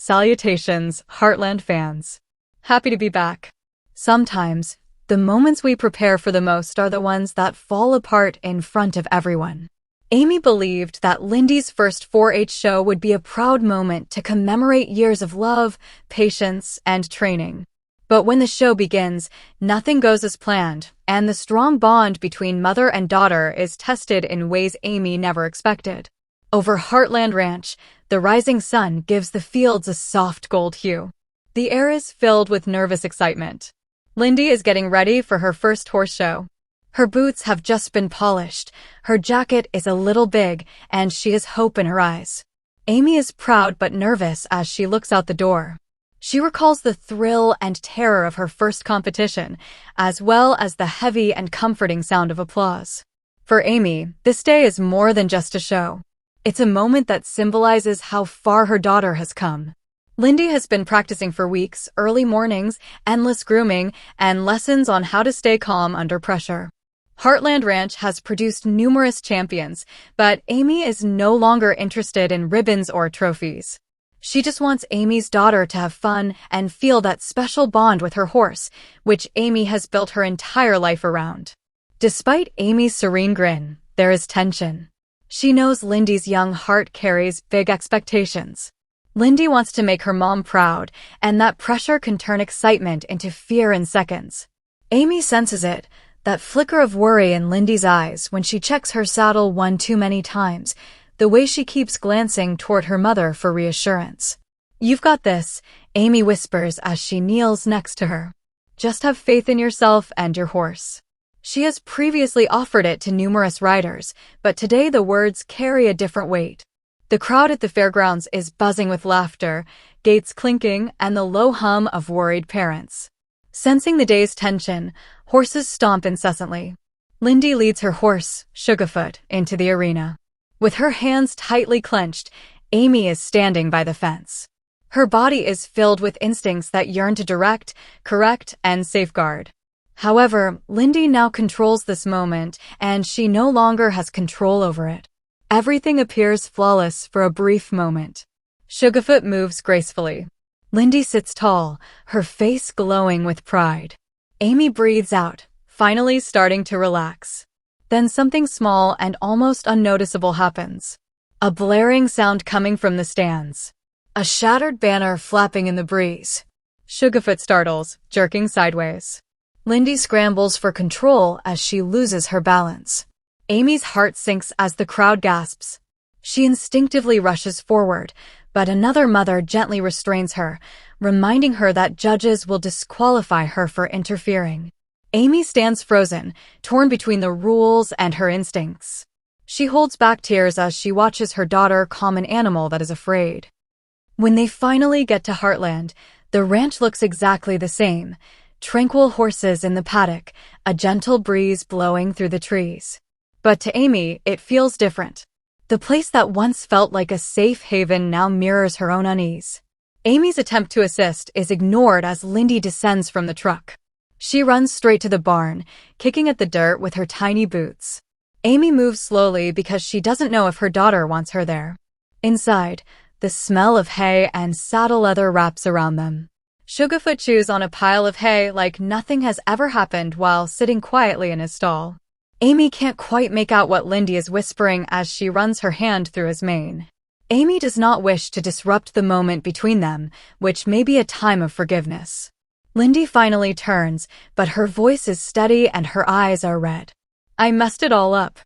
Salutations, Heartland fans. Happy to be back. Sometimes, the moments we prepare for the most are the ones that fall apart in front of everyone. Amy believed that Lindy's first 4-H show would be a proud moment to commemorate years of love, patience, and training. But when the show begins, nothing goes as planned, and the strong bond between mother and daughter is tested in ways Amy never expected. Over Heartland Ranch, the rising sun gives the fields a soft gold hue. The air is filled with nervous excitement. Lindy is getting ready for her first horse show. Her boots have just been polished, her jacket is a little big, and she has hope in her eyes. Amy is proud but nervous as she looks out the door. She recalls the thrill and terror of her first competition, as well as the heavy and comforting sound of applause. For Amy, this day is more than just a show. It's a moment that symbolizes how far her daughter has come. Lindy has been practicing for weeks, early mornings, endless grooming, and lessons on how to stay calm under pressure. Heartland Ranch has produced numerous champions, but Amy is no longer interested in ribbons or trophies. She just wants Amy's daughter to have fun and feel that special bond with her horse, which Amy has built her entire life around. Despite Amy's serene grin, there is tension. She knows Lindy's young heart carries big expectations. Lindy wants to make her mom proud, and that pressure can turn excitement into fear in seconds. Amy senses it, that flicker of worry in Lindy's eyes when she checks her saddle one too many times, the way she keeps glancing toward her mother for reassurance. "You've got this," Amy whispers as she kneels next to her. "Just have faith in yourself and your horse." She has previously offered it to numerous riders, but today the words carry a different weight. The crowd at the fairgrounds is buzzing with laughter, gates clinking, and the low hum of worried parents. Sensing the day's tension, horses stomp incessantly. Lindy leads her horse, Sugarfoot, into the arena. With her hands tightly clenched, Amy is standing by the fence. Her body is filled with instincts that yearn to direct, correct, and safeguard. However, Lindy now controls this moment, and she no longer has control over it. Everything appears flawless for a brief moment. Sugarfoot moves gracefully. Lindy sits tall, her face glowing with pride. Amy breathes out, finally starting to relax. Then something small and almost unnoticeable happens. A blaring sound coming from the stands. A shattered banner flapping in the breeze. Sugarfoot startles, jerking sideways. Lindy scrambles for control as she loses her balance. Amy's heart sinks as the crowd gasps. She instinctively rushes forward, but another mother gently restrains her, reminding her that judges will disqualify her for interfering. Amy stands frozen, torn between the rules and her instincts. She holds back tears as she watches her daughter calm an animal that is afraid. When they finally get to Heartland, the ranch looks exactly the same. Tranquil horses in the paddock, a gentle breeze blowing through the trees. But to Amy, it feels different. The place that once felt like a safe haven now mirrors her own unease. Amy's attempt to assist is ignored as Lindy descends from the truck. She runs straight to the barn, kicking at the dirt with her tiny boots. Amy moves slowly because she doesn't know if her daughter wants her there. Inside, the smell of hay and saddle leather wraps around them. Sugarfoot chews on a pile of hay like nothing has ever happened while sitting quietly in his stall. Amy can't quite make out what Lindy is whispering as she runs her hand through his mane. Amy does not wish to disrupt the moment between them, which may be a time of forgiveness. Lindy finally turns, but her voice is steady and her eyes are red. "I messed it all up."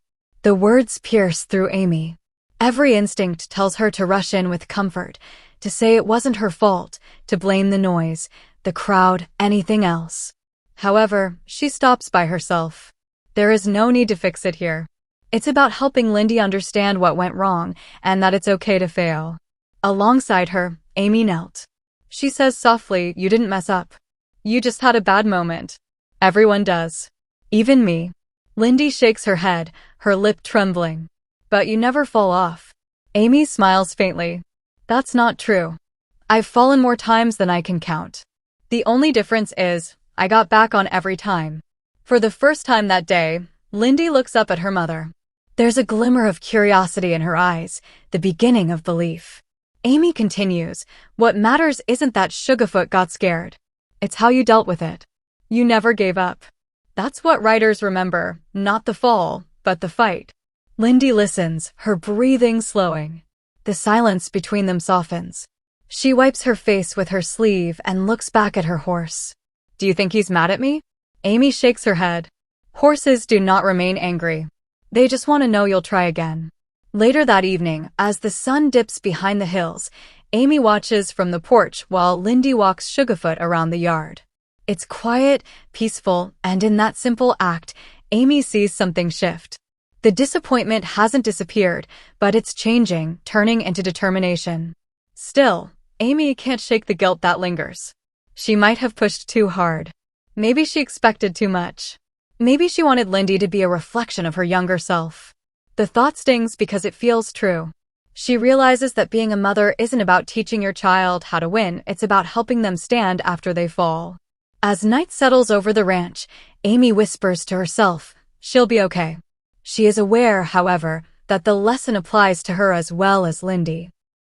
The words pierce through Amy. Every instinct tells her to rush in with comfort, to say it wasn't her fault, to blame the noise, the crowd, anything else. However, she stops by herself. There is no need to fix it here. It's about helping Lindy understand what went wrong and that it's okay to fail. Alongside her, Amy knelt. She says softly, "You didn't mess up. You just had a bad moment. Everyone does. Even me." Lindy shakes her head, her lip trembling. "But you never fall off." Amy smiles faintly. "That's not true. I've fallen more times than I can count. The only difference is, I got back on every time." For the first time that day, Lindy looks up at her mother. There's a glimmer of curiosity in her eyes, the beginning of belief. Amy continues, "What matters isn't that Sugarfoot got scared. It's how you dealt with it. You never gave up." That's what writers remember, not the fall, but the fight. Lindy listens, her breathing slowing. The silence between them softens. She wipes her face with her sleeve and looks back at her horse. "Do you think he's mad at me?" Amy shakes her head. Horses do not remain angry. They just want to know you'll try again. Later that evening, as the sun dips behind the hills, Amy watches from the porch while Lindy walks Sugarfoot around the yard. It's quiet, peaceful, and in that simple act, Amy sees something shift. The disappointment hasn't disappeared, but it's changing, turning into determination. Still, Amy can't shake the guilt that lingers. She might have pushed too hard. Maybe she expected too much. Maybe she wanted Lindy to be a reflection of her younger self. The thought stings because it feels true. She realizes that being a mother isn't about teaching your child how to win, it's about helping them stand after they fall. As night settles over the ranch, Amy whispers to herself, she'll be okay. She is aware, however, that the lesson applies to her as well as Lindy.